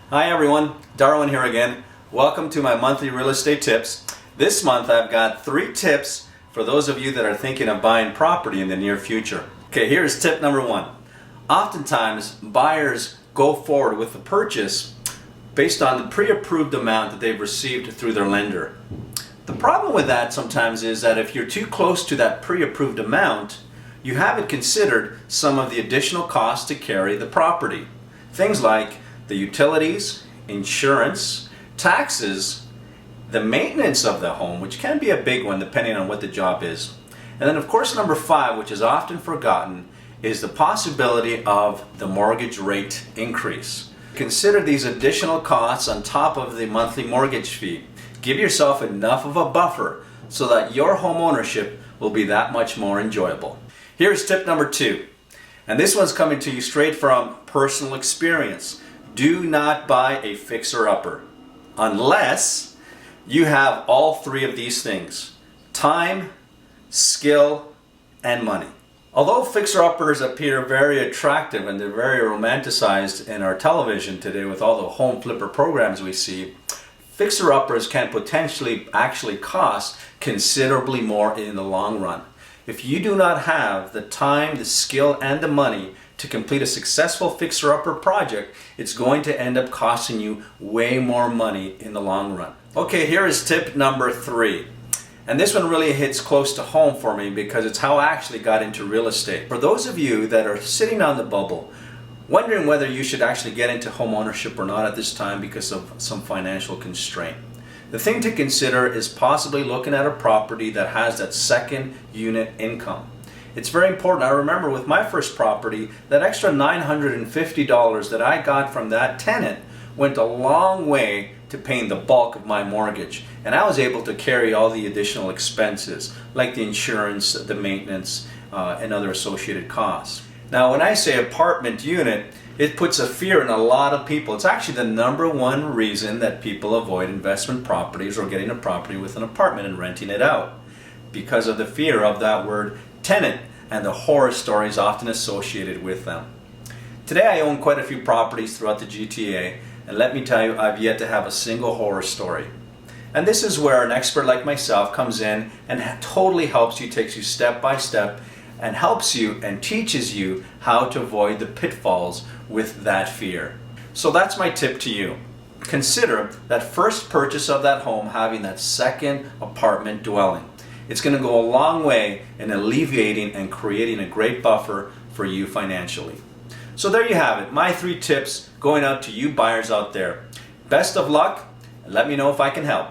Hi everyone, Darwin here again. Welcome to my monthly real estate tips. This month I've got 3 tips for those of you that are thinking of buying property in the near future. Okay, here's tip number 1. Oftentimes buyers go forward with the purchase based on the pre-approved amount that they've received through their lender. The problem with that sometimes is that if you're too close to that pre-approved amount, you haven't considered some of the additional costs to carry the property. Things like the utilities, insurance, taxes, the maintenance of the home, which can be a big one depending on what the job is. And then of course number 5, which is often forgotten, is the possibility of the mortgage rate increase. Consider these additional costs on top of the monthly mortgage fee. Give yourself enough of a buffer so that your home ownership will be that much more enjoyable. Here's tip number 2, and this one's coming to you straight from personal experience. Do not buy a fixer-upper unless you have all 3 of these things: time, skill, and money. Although fixer-uppers appear very attractive and they're very romanticized in our television today with all the home flipper programs we see, fixer-uppers can potentially actually cost considerably more in the long run. If you do not have the time, the skill, and the money to complete a successful fixer-upper project, it's going to end up costing you way more money in the long run. Okay, here is tip number 3. And this one really hits close to home for me because it's how I actually got into real estate. For those of you that are sitting on the bubble, wondering whether you should actually get into home ownership or not at this time because of some financial constraint, the thing to consider is possibly looking at a property that has that second unit income. It's very important. I remember with my first property, that extra $950 that I got from that tenant went a long way to paying the bulk of my mortgage. And I was able to carry all the additional expenses, like the insurance, the maintenance, and other associated costs. Now, when I say apartment unit, it puts a fear in a lot of people. It's actually the #1 reason that people avoid investment properties or getting a property with an apartment and renting it out, because of the fear of that word tenant and the horror stories often associated with them. Today I own quite a few properties throughout the GTA, and let me tell you, I've yet to have a single horror story. And this is where an expert like myself comes in and totally helps you, takes you step by step, and helps you and teaches you how to avoid the pitfalls with that fear. So that's my tip to you. Consider that first purchase of that home having that second apartment dwelling. It's going to go a long way in alleviating and creating a great buffer for you financially. So there you have it, my 3 tips going out to you buyers out there. Best of luck, and let me know if I can help.